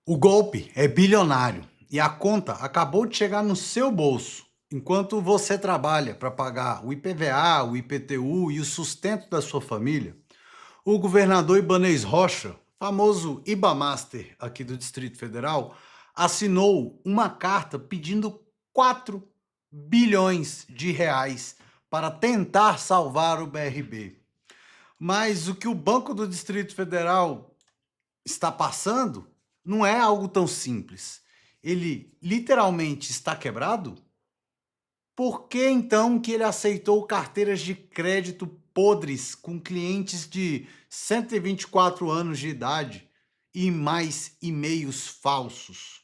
O golpe é bilionário e a conta acabou de chegar no seu bolso, enquanto você trabalha para pagar o IPVA, o IPTU e o sustento da sua família. O governador Ibanez Rocha, famoso Ibamaster aqui do Distrito Federal, assinou uma carta pedindo 4 bilhões de reais para tentar salvar o BRB. Mas o que o Banco do Distrito Federal está passando não é algo tão simples. Ele literalmente está quebrado? Por que então que ele aceitou carteiras de crédito podres com clientes de 124 anos de idade e mais e-mails falsos?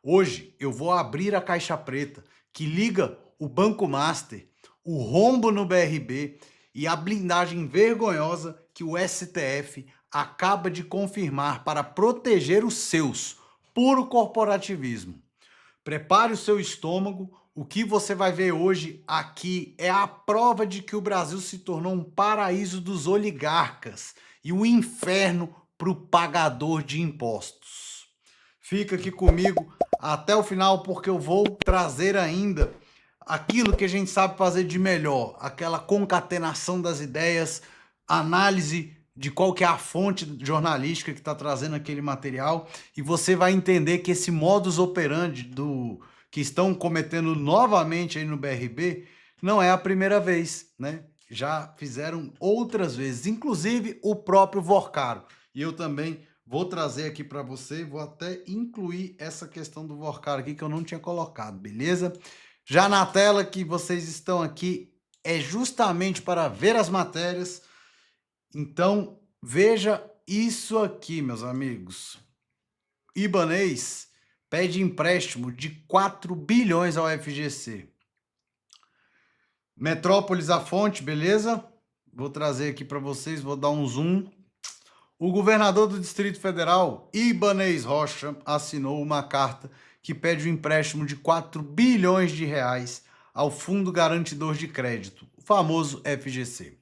Hoje eu vou abrir a caixa preta que liga o Banco Master, o rombo no BRB e a blindagem vergonhosa que o STF acaba de confirmar para proteger os seus. Puro corporativismo. Prepare o seu estômago. O que você vai ver hoje aqui é a prova de que o Brasil se tornou um paraíso dos oligarcas e um inferno para o pagador de impostos. Fica aqui comigo até o final, porque eu vou trazer ainda aquilo que a gente sabe fazer de melhor, aquela concatenação das ideias, análise de qual que é a fonte jornalística que está trazendo aquele material, e você vai entender que esse modus operandi que estão cometendo novamente aí no BRB não é a primeira vez, né? Já fizeram outras vezes, inclusive o próprio Vorcaro. E eu também vou trazer aqui para você, vou até incluir essa questão do Vorcaro aqui que eu não tinha colocado, beleza? Já na tela que vocês estão aqui é justamente para ver as matérias. Então, veja isso aqui, meus amigos. Ibanez pede empréstimo de 4 bilhões ao FGC. Metrópolis a fonte, beleza? Vou trazer aqui para vocês, vou dar um zoom. O governador do Distrito Federal, Ibanez Rocha, assinou uma carta que pede um empréstimo de 4 bilhões de reais ao Fundo Garantidor de Crédito, o famoso FGC.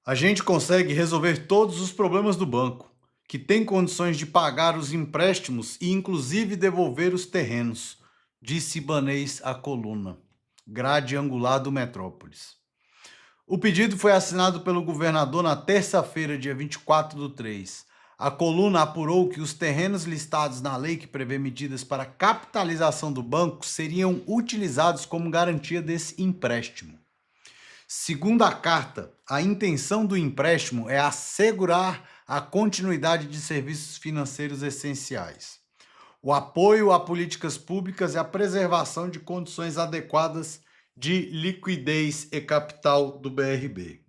A gente consegue resolver todos os problemas do banco, que tem condições de pagar os empréstimos e inclusive devolver os terrenos, disse Ibanez à coluna, grade angular do Metrópolis. O pedido foi assinado pelo governador na terça-feira, dia 24/3. A coluna apurou que os terrenos listados na lei que prevê medidas para capitalização do banco seriam utilizados como garantia desse empréstimo. Segundo a carta, a intenção do empréstimo é assegurar a continuidade de serviços financeiros essenciais, o apoio a políticas públicas e a preservação de condições adequadas de liquidez e capital do BRB.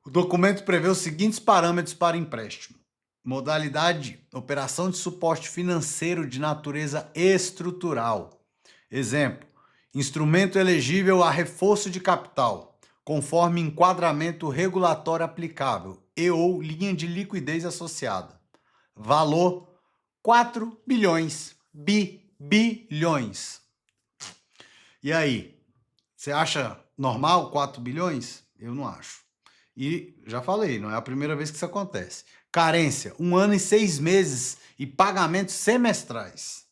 O documento prevê os seguintes parâmetros para empréstimo: modalidade, operação de suporte financeiro de natureza estrutural. Exemplo, instrumento elegível a reforço de capital, conforme enquadramento regulatório aplicável e ou linha de liquidez associada. Valor, 4 bilhões. Bilhões. E aí, você acha normal 4 bilhões? Eu não acho. E já falei, não é a primeira vez que isso acontece. Carência, 1 ano e 6 meses e pagamentos semestrais.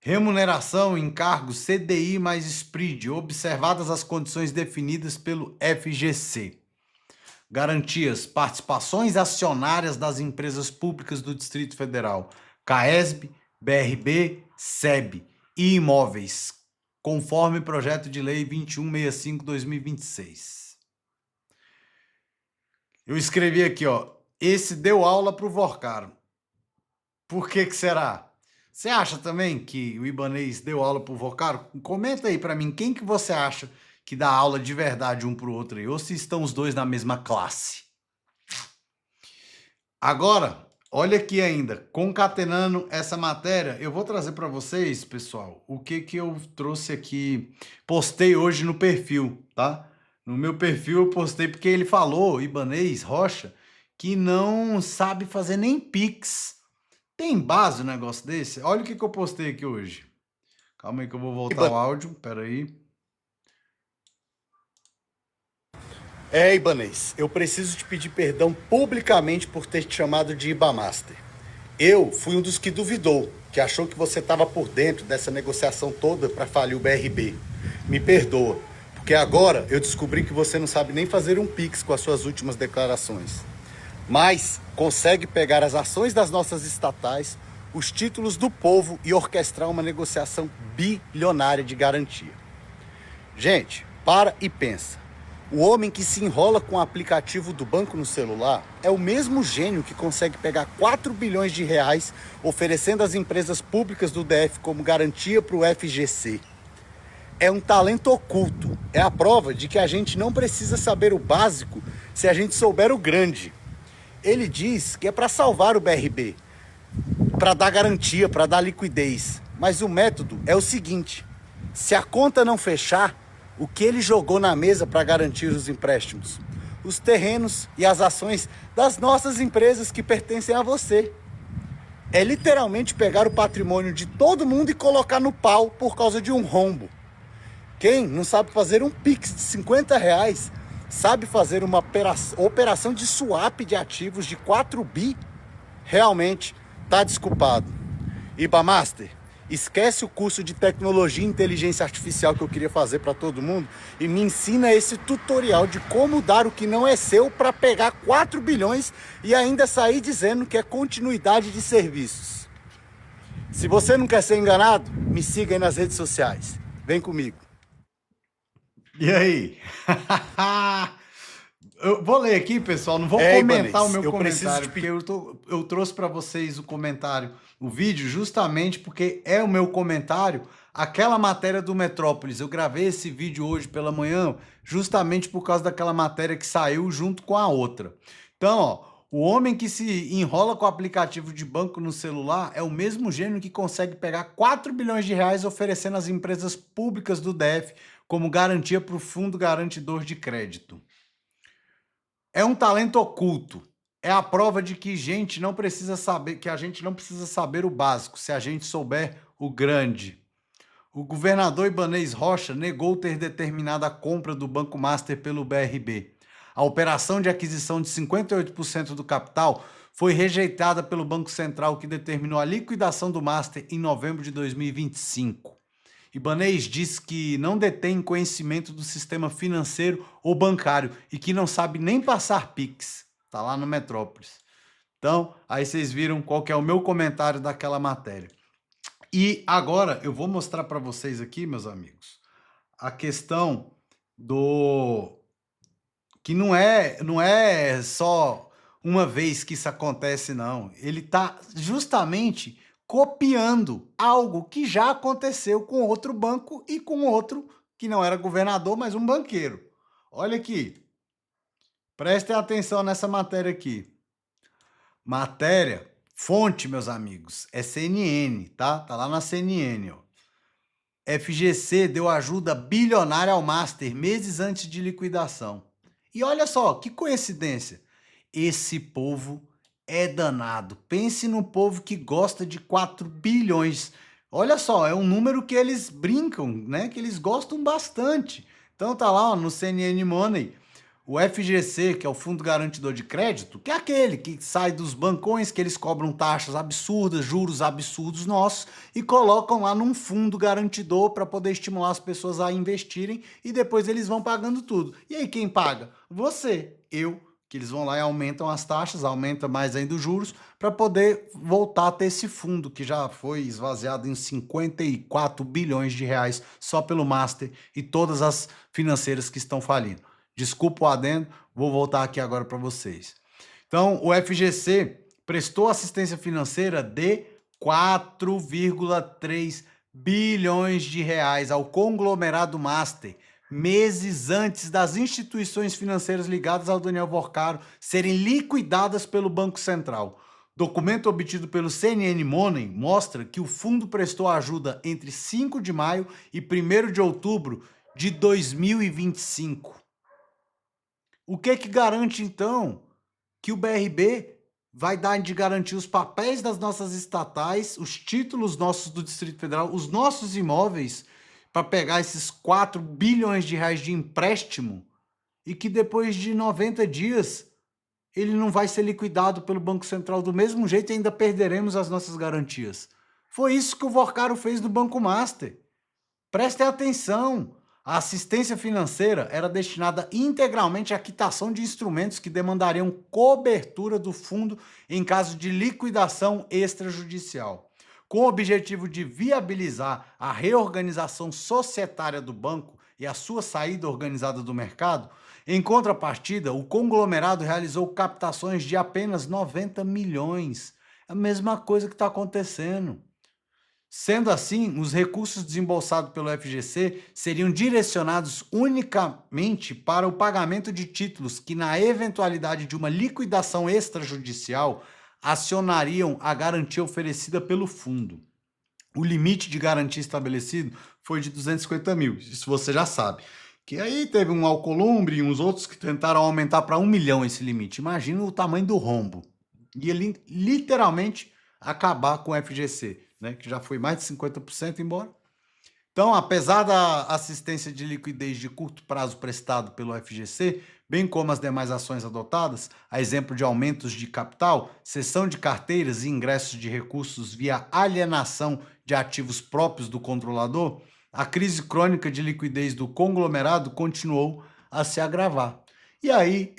Remuneração em cargos CDI mais SPRID, observadas as condições definidas pelo FGC. Garantias, participações acionárias das empresas públicas do Distrito Federal, CAESB, BRB, SEB e imóveis, conforme projeto de lei 2165/2026. Eu escrevi aqui, ó, esse deu aula para o Vorcaro. Por que será? Você acha também que o Ibanez deu aula para o Vorcaro? Comenta aí para mim, quem que você acha que dá aula de verdade um para o outro aí, ou se estão os dois na mesma classe. Agora, olha aqui ainda, concatenando essa matéria, eu vou trazer para vocês, pessoal, o que eu trouxe aqui, postei hoje no perfil, tá? No meu perfil eu postei porque ele falou, Ibanez Rocha, que não sabe fazer nem Pix. Tem base um negócio desse? Olha o que eu postei aqui hoje. Calma aí que eu vou voltar o áudio, peraí. Ibanez, eu preciso te pedir perdão publicamente por ter te chamado de Ibamaster. Eu fui um dos que duvidou, que achou que você estava por dentro dessa negociação toda para falir o BRB. Me perdoa, porque agora eu descobri que você não sabe nem fazer um Pix com as suas últimas declarações. Mas consegue pegar as ações das nossas estatais, os títulos do povo e orquestrar uma negociação bilionária de garantia. Gente, para e pensa. O homem que se enrola com o aplicativo do banco no celular é o mesmo gênio que consegue pegar 4 bilhões de reais oferecendo às empresas públicas do DF como garantia para o FGC. É um talento oculto. É a prova de que a gente não precisa saber o básico se a gente souber o grande. Ele diz que é para salvar o BRB, para dar garantia, para dar liquidez. Mas o método é o seguinte: se a conta não fechar, o que ele jogou na mesa para garantir os empréstimos? Os terrenos e as ações das nossas empresas que pertencem a você. É literalmente pegar o patrimônio de todo mundo e colocar no pau por causa de um rombo. Quem não sabe fazer um Pix de 50 reais, sabe fazer uma operação de swap de ativos de 4 bi? Realmente tá desculpado. Ibamaster, esquece o curso de tecnologia e inteligência artificial que eu queria fazer para todo mundo e me ensina esse tutorial de como dar o que não é seu para pegar 4 bilhões e ainda sair dizendo que é continuidade de serviços. Se você não quer ser enganado, me siga aí nas redes sociais. Vem comigo. E aí? Eu vou ler aqui, pessoal, não vou comentar o meu comentário, porque eu trouxe para vocês o comentário, o vídeo, justamente porque é o meu comentário, aquela matéria do Metrópolis. Eu gravei esse vídeo hoje pela manhã, justamente por causa daquela matéria que saiu junto com a outra. Então, ó, o homem que se enrola com o aplicativo de banco no celular é o mesmo gênio que consegue pegar 4 bilhões de reais oferecendo às empresas públicas do DF como garantia para o Fundo Garantidor de Crédito. É um talento oculto. É a prova de que a gente não precisa saber o básico, se a gente souber o grande. O governador Ibanez Rocha negou ter determinado a compra do Banco Master pelo BRB. A operação de aquisição de 58% do capital foi rejeitada pelo Banco Central, que determinou a liquidação do Master em novembro de 2025. Ibanez diz que não detém conhecimento do sistema financeiro ou bancário e que não sabe nem passar Pix. Tá lá no Metrópolis. Então, aí vocês viram qual que é o meu comentário daquela matéria. E agora eu vou mostrar para vocês aqui, meus amigos, a questão do que não é só uma vez que isso acontece, não. Ele tá justamente copiando algo que já aconteceu com outro banco e com outro que não era governador, mas um banqueiro. Olha aqui. Prestem atenção nessa matéria aqui. Matéria, fonte, meus amigos, é CNN, tá? Tá lá na CNN, ó. FGC deu ajuda bilionária ao Master meses antes de liquidação. E olha só, que coincidência. Esse povo é danado. Pense no povo que gosta de 4 bilhões. Olha só, é um número que eles brincam, né? Que eles gostam bastante. Então tá lá ó, no CNN Money, o FGC, que é o Fundo Garantidor de Crédito, que é aquele que sai dos bancões que eles cobram taxas absurdas, juros absurdos nossos e colocam lá num fundo garantidor para poder estimular as pessoas a investirem e depois eles vão pagando tudo. E aí quem paga? Você, eu, que eles vão lá e aumentam as taxas, aumenta mais ainda os juros para poder voltar a ter esse fundo que já foi esvaziado em 54 bilhões de reais só pelo Master e todas as financeiras que estão falindo. Desculpa o adendo, vou voltar aqui agora para vocês. Então, o FGC prestou assistência financeira de 4,3 bilhões de reais ao conglomerado Master, meses antes das instituições financeiras ligadas ao Daniel Vorcaro serem liquidadas pelo Banco Central. Documento obtido pelo CNN Money mostra que o fundo prestou ajuda entre 5 de maio e 1º de outubro de 2025. O que garante, então, que o BRB vai dar de garantir os papéis das nossas estatais, os títulos nossos do Distrito Federal, os nossos imóveis, para pegar esses 4 bilhões de reais de empréstimo e que depois de 90 dias ele não vai ser liquidado pelo Banco Central do mesmo jeito e ainda perderemos as nossas garantias. Foi isso que o Vorcaro fez no Banco Master. Prestem atenção, a assistência financeira era destinada integralmente à quitação de instrumentos que demandariam cobertura do fundo em caso de liquidação extrajudicial, com o objetivo de viabilizar a reorganização societária do banco e a sua saída organizada do mercado. Em contrapartida, o conglomerado realizou captações de apenas 90 milhões. É a mesma coisa que está acontecendo. Sendo assim, os recursos desembolsados pelo FGC seriam direcionados unicamente para o pagamento de títulos que, na eventualidade de uma liquidação extrajudicial, acionariam a garantia oferecida pelo fundo. O limite de garantia estabelecido foi de 250 mil, isso você já sabe. Que aí teve um Alcolumbre e uns outros que tentaram aumentar para 1 milhão esse limite. Imagina o tamanho do rombo. E ele literalmente acabar com o FGC, né, que já foi mais de 50% embora. Então, apesar da assistência de liquidez de curto prazo prestado pelo FGC, bem como as demais ações adotadas, a exemplo de aumentos de capital, cessão de carteiras e ingressos de recursos via alienação de ativos próprios do controlador, a crise crônica de liquidez do conglomerado continuou a se agravar. E aí,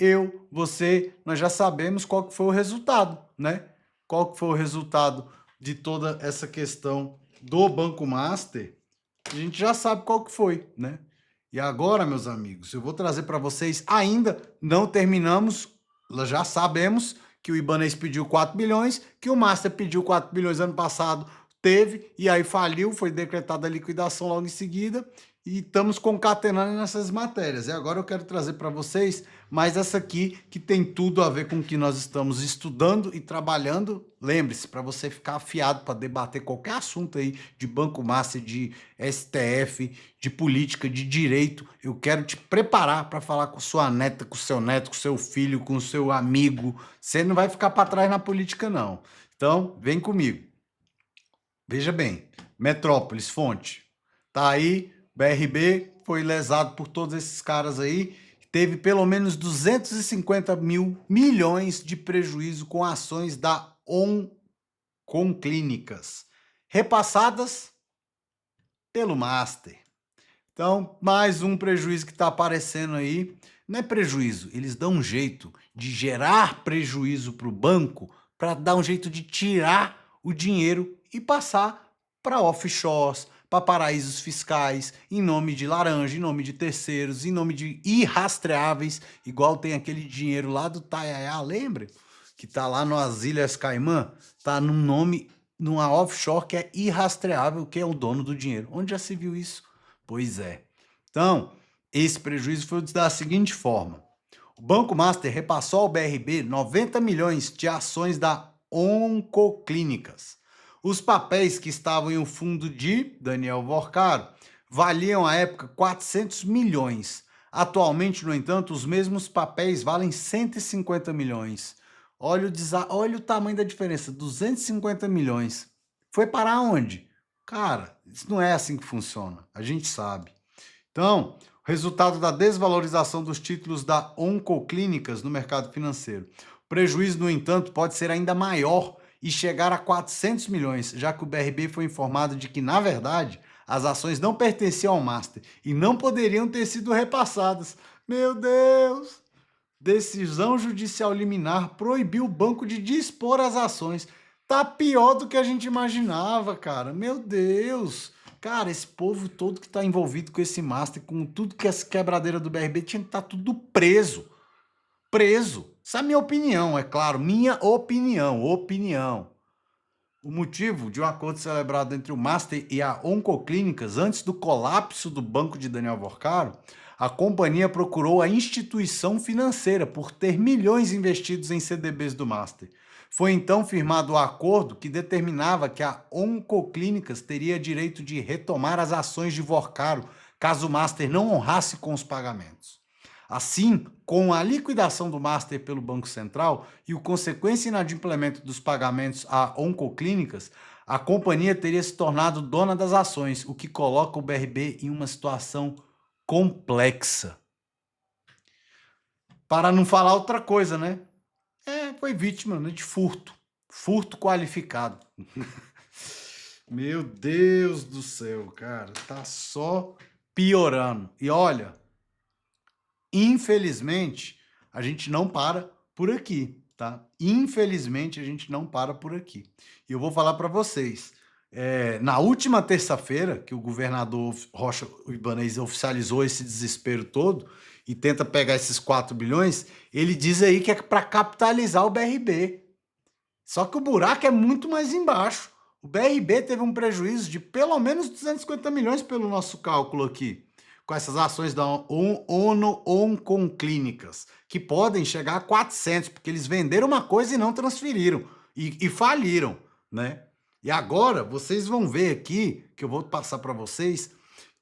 você, nós já sabemos qual que foi o resultado, né? Qual que foi o resultado de toda essa questão do Banco Master? A gente já sabe qual que foi, né? E agora, meus amigos, eu vou trazer para vocês, ainda não terminamos, já sabemos que o Ibanez pediu 4 bilhões, que o Master pediu 4 bilhões ano passado, teve, e aí faliu, foi decretada a liquidação logo em seguida, e estamos concatenando nessas matérias. E agora eu quero trazer para vocês mais essa aqui, que tem tudo a ver com o que nós estamos estudando e trabalhando. Lembre-se, para você ficar afiado para debater qualquer assunto aí de Banco Master, de STF, de política, de direito, eu quero te preparar para falar com sua neta, com seu neto, com seu filho, com seu amigo. Você não vai ficar para trás na política, não. Então, vem comigo. Veja bem, Metrópolis, fonte. Tá aí, BRB foi lesado por todos esses caras aí, teve pelo menos 250 mil milhões de prejuízo com ações da Oncoclínicas, repassadas pelo Master. Então, mais um prejuízo que está aparecendo aí. Não é prejuízo, eles dão um jeito de gerar prejuízo para o banco para dar um jeito de tirar o dinheiro e passar para offshores, para paraísos fiscais, em nome de laranja, em nome de terceiros, em nome de irrastreáveis, igual tem aquele dinheiro lá do Taiaiá, lembra? Que tá lá nas Ilhas Caimã, tá num nome, numa offshore que é irrastreável, que é o dono do dinheiro. Onde já se viu isso? Pois é. Então, esse prejuízo foi da seguinte forma. O Banco Master repassou ao BRB 90 milhões de ações da Oncoclínicas. Os papéis que estavam em um fundo de Daniel Vorcaro valiam à época 400 milhões. Atualmente, no entanto, os mesmos papéis valem 150 milhões. Olha o tamanho da diferença, 250 milhões. Foi parar onde? Cara, isso não é assim que funciona, a gente sabe. Então, o resultado da desvalorização dos títulos da Oncoclínicas no mercado financeiro. O prejuízo, no entanto, pode ser ainda maior e chegar a 400 milhões, já que o BRB foi informado de que, na verdade, as ações não pertenciam ao Master e não poderiam ter sido repassadas. Meu Deus! Decisão judicial liminar proibiu o banco de dispor as ações. Tá pior do que a gente imaginava, cara. Meu Deus! Cara, esse povo todo que tá envolvido com esse Master, com tudo que essa quebradeira do BRB, tinha que estar tudo preso. Preso. Essa é a minha opinião, é claro. Minha opinião. O motivo de um acordo celebrado entre o Master e a Oncoclínicas antes do colapso do banco de Daniel Vorcaro, a companhia procurou a instituição financeira por ter milhões investidos em CDBs do Master. Foi então firmado o acordo que determinava que a Oncoclínicas teria direito de retomar as ações de Vorcaro caso o Master não honrasse com os pagamentos. Assim, com a liquidação do Master pelo Banco Central e o consequente inadimplemento dos pagamentos a Oncoclínicas, a companhia teria se tornado dona das ações, o que coloca o BRB em uma situação complexa. Para não falar outra coisa, né? foi vítima, né, de furto. Furto qualificado. Meu Deus do céu, cara, tá só piorando. E olha, infelizmente, a gente não para por aqui, tá? Infelizmente, a gente não para por aqui. E eu vou falar para vocês, na última terça-feira, que o governador Rocha Ibanez oficializou esse desespero todo e tenta pegar esses 4 bilhões, ele diz aí que é para capitalizar o BRB. Só que o buraco é muito mais embaixo. O BRB teve um prejuízo de pelo menos 250 milhões pelo nosso cálculo aqui, com essas ações da ONU Oncoclínicas, que podem chegar a 400, porque eles venderam uma coisa e não transferiram, e faliram, né? E agora, vocês vão ver aqui, que eu vou passar para vocês,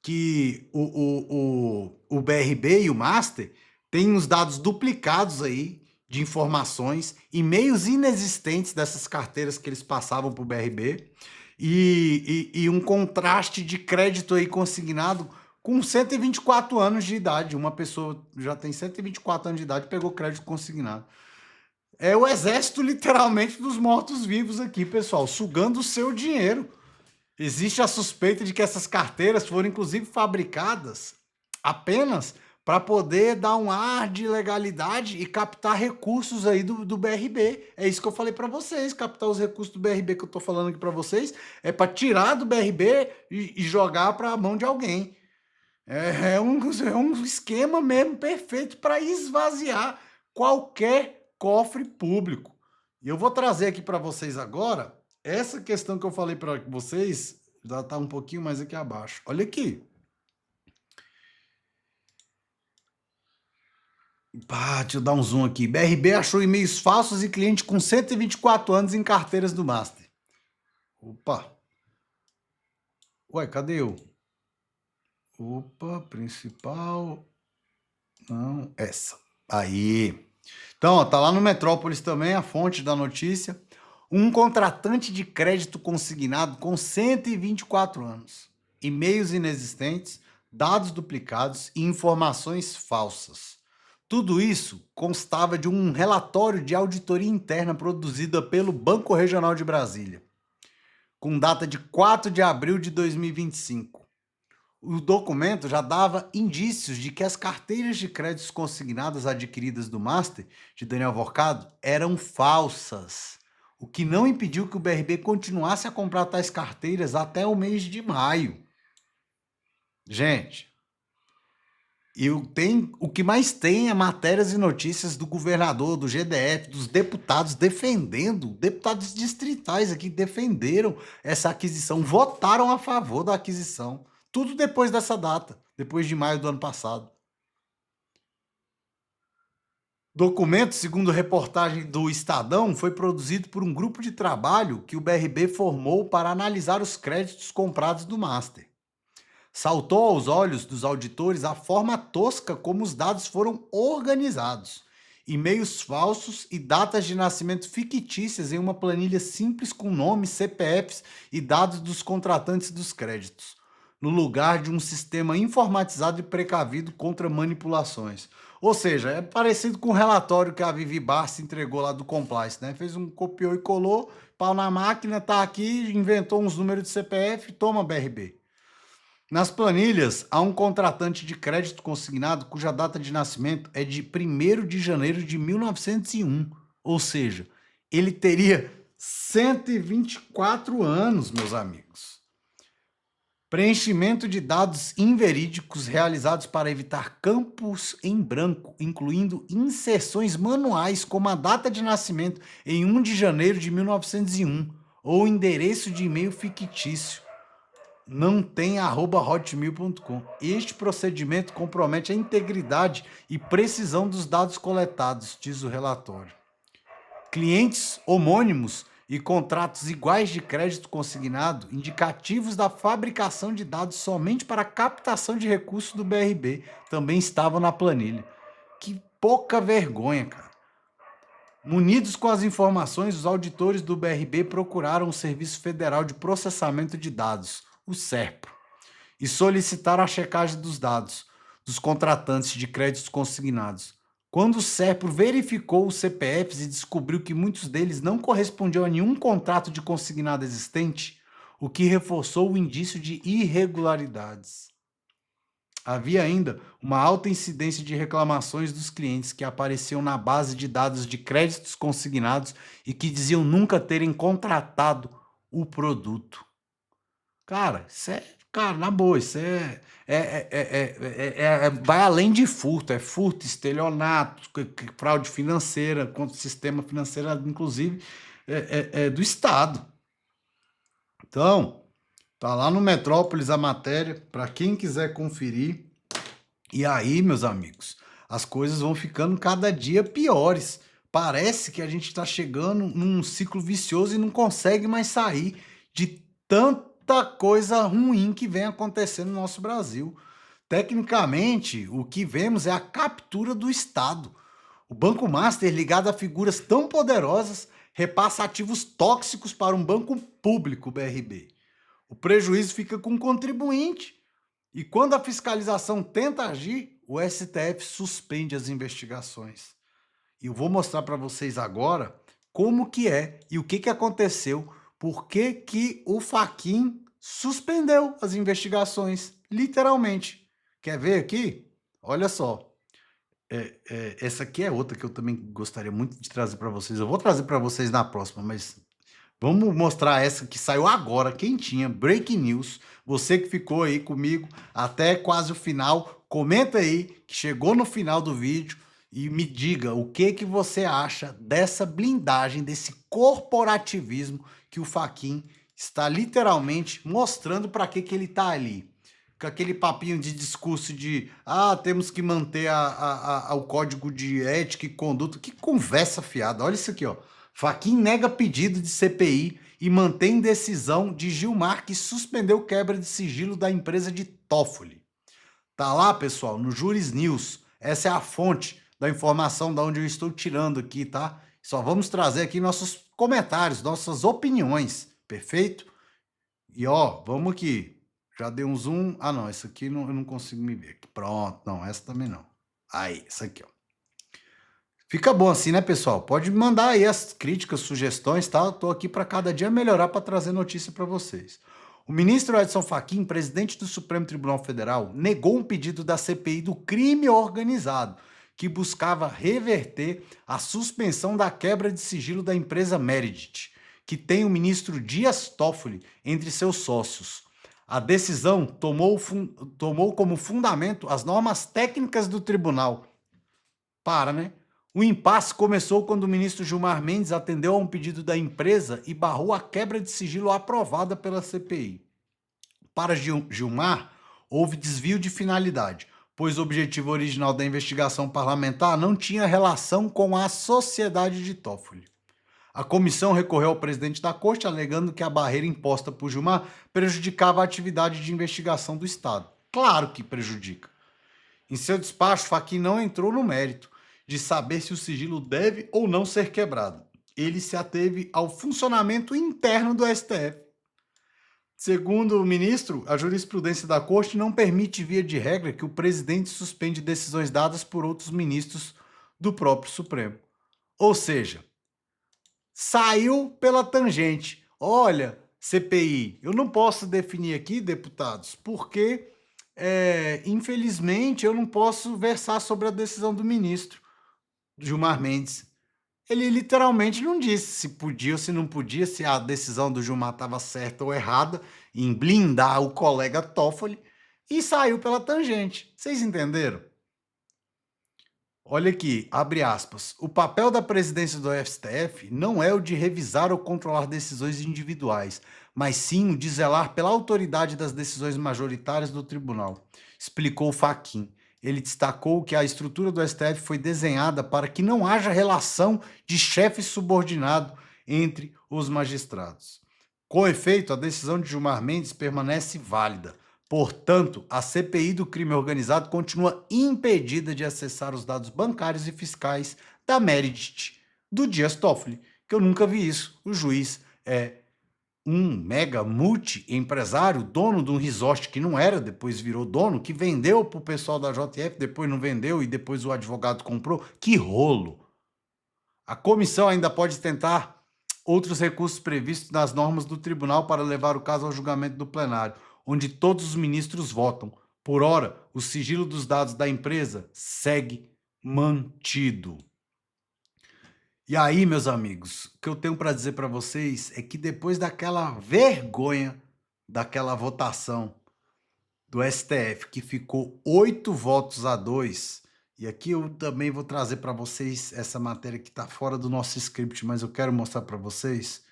que o BRB e o Master têm os dados duplicados aí, de informações, e-mails inexistentes dessas carteiras que eles passavam para o BRB, e um contraste de crédito aí consignado com 124 anos de idade. Uma pessoa já tem 124 anos de idade e pegou crédito consignado. É o exército, literalmente, dos mortos-vivos aqui, pessoal, sugando o seu dinheiro. Existe a suspeita de que essas carteiras foram, inclusive, fabricadas apenas para poder dar um ar de legalidade e captar recursos aí do BRB. É isso que eu falei para vocês, captar os recursos do BRB que eu estou falando aqui para vocês, é para tirar do BRB e jogar para a mão de alguém. É um esquema mesmo perfeito para esvaziar qualquer cofre público. E eu vou trazer aqui para vocês agora essa questão que eu falei para vocês, já está um pouquinho mais aqui abaixo. Olha aqui. Deixa eu dar um zoom aqui. BRB achou e-mails falsos e cliente com 124 anos em carteiras do Master. Opa. Ué, cadê eu? Opa, principal. Não, essa. Aí. Então, ó, tá lá no Metrópolis também, a fonte da notícia. Um contratante de crédito consignado com 124 anos. E-mails inexistentes, dados duplicados e informações falsas. Tudo isso constava de um relatório de auditoria interna produzida pelo Banco Regional de Brasília, com data de 4 de abril de 2025. O documento já dava indícios de que as carteiras de créditos consignadas adquiridas do Master, de Daniel Vorcado, eram falsas, o que não impediu que o BRB continuasse a comprar tais carteiras até o mês de maio. Gente, o que mais tem é matérias e notícias do governador, do GDF, dos deputados defendendo, deputados distritais aqui defenderam essa aquisição, votaram a favor da aquisição. Tudo depois dessa data, depois de maio do ano passado. Documento, segundo reportagem do Estadão, foi produzido por um grupo de trabalho que o BRB formou para analisar os créditos comprados do Master. Saltou aos olhos dos auditores a forma tosca como os dados foram organizados. E-mails falsos e datas de nascimento fictícias em uma planilha simples com nomes, CPFs e dados dos contratantes dos créditos, no lugar de um sistema informatizado e precavido contra manipulações. Ou seja, é parecido com o relatório que a Vivi Barça entregou lá do Compliance, né? Fez copiou e colou, pau na máquina, tá aqui, inventou uns números de CPF, toma BRB. Nas planilhas, há um contratante de crédito consignado cuja data de nascimento é de 1º de janeiro de 1901. Ou seja, ele teria 124 anos, meus amigos. Preenchimento de dados inverídicos realizados para evitar campos em branco, incluindo inserções manuais como a data de nascimento em 1 de janeiro de 1901 ou endereço de e-mail fictício. Não tem @hotmail.com. Este procedimento compromete a integridade e precisão dos dados coletados, diz o relatório. Clientes homônimos e contratos iguais de crédito consignado, indicativos da fabricação de dados somente para captação de recursos do BRB, também estavam na planilha. Que pouca vergonha, cara. Munidos com as informações, os auditores do BRB procuraram o Serviço Federal de Processamento de Dados, o SERPRO, e solicitaram a checagem dos dados dos contratantes de créditos consignados. quando o Serpro verificou os CPFs e descobriu que muitos deles não correspondiam a nenhum contrato de consignado existente, o que reforçou o indício de irregularidades. Havia ainda uma alta incidência de reclamações dos clientes que apareciam na base de dados de créditos consignados e que diziam nunca terem contratado o produto. Cara, cara, na boa, isso vai além de furto, é furto, estelionato, fraude financeira, contra o sistema financeiro, inclusive, do Estado. Então, tá lá no Metrópolis a matéria, para quem quiser conferir. E aí, meus amigos, as coisas vão ficando cada dia piores. Parece que a gente está chegando num ciclo vicioso e não consegue mais sair de tanta coisa ruim que vem acontecendo no nosso Brasil. Tecnicamente, o que vemos é a captura do Estado. O Banco Master, ligado a figuras tão poderosas, repassa ativos tóxicos para um banco público, BRB. O prejuízo fica com o contribuinte. E quando a fiscalização tenta agir, o STF suspende as investigações. E eu vou mostrar para vocês agora como que é e o que aconteceu, por que o Fachin suspendeu as investigações, literalmente. Quer ver aqui? Olha só. Essa aqui é outra que eu também gostaria muito de trazer para vocês. Eu vou trazer para vocês na próxima, mas vamos mostrar essa que saiu agora, quentinha, breaking news. Você que ficou aí comigo até quase o final, comenta aí que chegou no final do vídeo e me diga o que você acha dessa blindagem, desse corporativismo que o Fachin está literalmente mostrando para que ele está ali. Com aquele papinho de discurso de temos que manter o código de ética e conduta. Que conversa fiada. Olha isso aqui, ó. Fachin nega pedido de CPI e mantém decisão de Gilmar que suspendeu quebra de sigilo da empresa de Toffoli. Tá lá, pessoal, no Juris News. Essa é a fonte da informação da onde eu estou tirando aqui, tá? Só vamos trazer aqui nossos comentários, nossas opiniões, perfeito? E ó, vamos aqui. Já dei um zoom. Ah, não, essa aqui eu não consigo me ver. Pronto, não, essa também não. Aí, essa aqui, ó. Fica bom assim, né, pessoal? Pode mandar aí as críticas, sugestões, tá? Eu tô aqui para cada dia melhorar para trazer notícia para vocês. O ministro Edson Fachin, presidente do Supremo Tribunal Federal, negou um pedido da CPI do crime organizado, que buscava reverter a suspensão da quebra de sigilo da empresa Meredith, que tem o ministro Dias Toffoli entre seus sócios. A decisão tomou como fundamento as normas técnicas do tribunal. Né? O impasse começou quando o ministro Gilmar Mendes atendeu a um pedido da empresa e barrou a quebra de sigilo aprovada pela CPI. Para Gilmar, houve desvio de finalidade, pois o objetivo original da investigação parlamentar não tinha relação com a sociedade de Toffoli. A comissão recorreu ao presidente da corte, alegando que a barreira imposta por Gilmar prejudicava a atividade de investigação do Estado. Claro que prejudica. Em seu despacho, Fachin não entrou no mérito de saber se o sigilo deve ou não ser quebrado. Ele se ateve ao funcionamento interno do STF. Segundo o ministro, a jurisprudência da corte não permite, via de regra, que o presidente suspende decisões dadas por outros ministros do próprio Supremo. Ou seja, saiu pela tangente. Olha, CPI, eu não posso definir aqui, deputados, porque, infelizmente, eu não posso versar sobre a decisão do ministro Gilmar Mendes. Ele literalmente não disse se podia ou se não podia, se a decisão do Gilmar estava certa ou errada em blindar o colega Toffoli, e saiu pela tangente. Vocês entenderam? Olha aqui, abre aspas. O papel da presidência do STF não é o de revisar ou controlar decisões individuais, mas sim o de zelar pela autoridade das decisões majoritárias do tribunal, explicou Fachin. Ele destacou que a estrutura do STF foi desenhada para que não haja relação de chefe subordinado entre os magistrados. Com efeito, a decisão de Gilmar Mendes permanece válida. Portanto, a CPI do crime organizado continua impedida de acessar os dados bancários e fiscais da Meredith, do Dias Toffoli, que eu nunca vi isso. O juiz um mega multi-empresário, dono de um resort que não era, depois virou dono, que vendeu para o pessoal da JF, depois não vendeu e depois o advogado comprou. Que rolo! A comissão ainda pode tentar outros recursos previstos nas normas do tribunal para levar o caso ao julgamento do plenário, onde todos os ministros votam. Por ora, o sigilo dos dados da empresa segue mantido. E aí, meus amigos, o que eu tenho para dizer para vocês é que depois daquela vergonha daquela votação do STF, que ficou 8 votos a 2, e aqui eu também vou trazer para vocês essa matéria que está fora do nosso script, mas eu quero mostrar para vocês.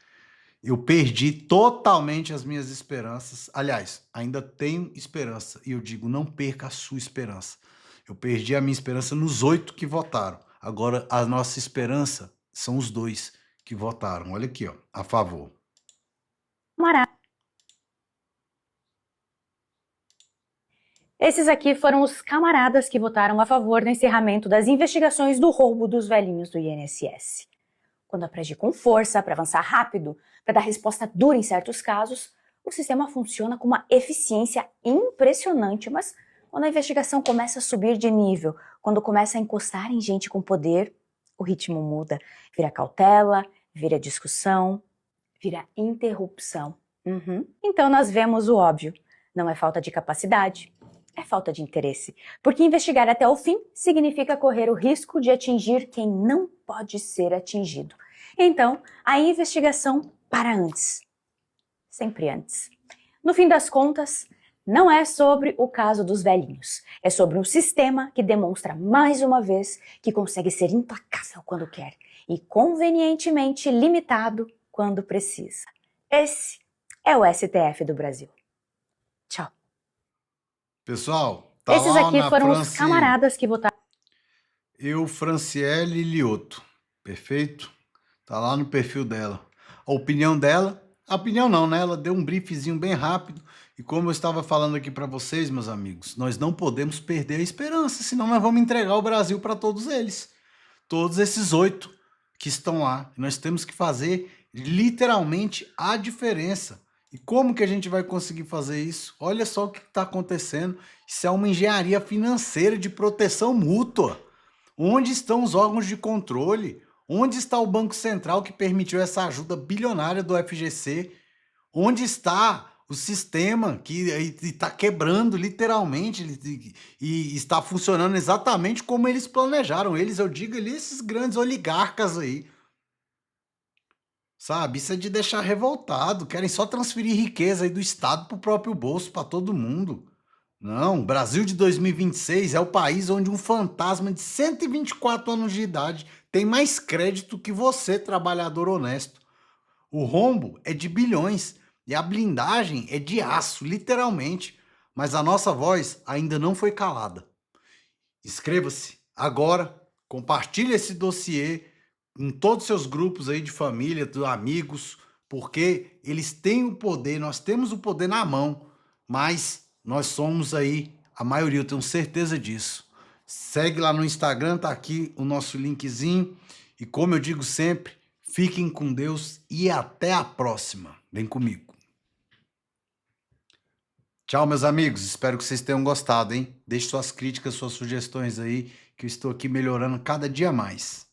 Eu perdi totalmente as minhas esperanças. Aliás, ainda tenho esperança, e eu digo, não perca a sua esperança. Eu perdi a minha esperança nos 8 que votaram. Agora, a nossa esperança são os 2 que votaram. Olha aqui, ó, a favor. Esses aqui foram os camaradas que votaram a favor do encerramento das investigações do roubo dos velhinhos do INSS. Quando aprende com força, para avançar rápido, para dar resposta dura em certos casos, o sistema funciona com uma eficiência impressionante, mas quando a investigação começa a subir de nível, quando começa a encostar em gente com poder, o ritmo muda. Vira cautela, vira discussão, vira interrupção. Então nós vemos o óbvio. Não é falta de capacidade, é falta de interesse. Porque investigar até o fim significa correr o risco de atingir quem não pode ser atingido. Então, a investigação para antes. Sempre antes. No fim das contas, não é sobre o caso dos velhinhos. É sobre um sistema que demonstra mais uma vez que consegue ser implacável quando quer e convenientemente limitado quando precisa. Esse é o STF do Brasil. Tchau. Pessoal, tá Esses lá aqui na foram os camaradas que votaram. Eu, Franciele Lioto, perfeito? Tá lá no perfil dela. A opinião dela, a opinião não, né? Ela deu um briefzinho bem rápido. E como eu estava falando aqui para vocês, meus amigos, nós não podemos perder a esperança, senão nós vamos entregar o Brasil para todos eles. Todos esses 8 que estão lá. Nós temos que fazer literalmente a diferença. E como que a gente vai conseguir fazer isso? Olha só o que está acontecendo. Isso é uma engenharia financeira de proteção mútua. Onde estão os órgãos de controle? Onde está o Banco Central que permitiu essa ajuda bilionária do FGC? Onde está o sistema que está quebrando literalmente e está funcionando exatamente como eles planejaram? Eles, eu digo ali, esses grandes oligarcas aí. Sabe, isso é de deixar revoltado. Querem só transferir riqueza aí do Estado para o próprio bolso, para todo mundo. Não, o Brasil de 2026 é o país onde um fantasma de 124 anos de idade tem mais crédito que você, trabalhador honesto. O rombo é de bilhões e a blindagem é de aço, literalmente. Mas a nossa voz ainda não foi calada. Inscreva-se agora, compartilhe esse dossiê em todos os seus grupos aí de família, de amigos, porque eles têm o poder, nós temos o poder na mão, mas nós somos aí, a maioria, eu tenho certeza disso. Segue lá no Instagram, tá aqui o nosso linkzinho. E como eu digo sempre, fiquem com Deus e até a próxima. Vem comigo. Tchau, meus amigos. Espero que vocês tenham gostado, hein? Deixe suas críticas, suas sugestões aí, que eu estou aqui melhorando cada dia mais.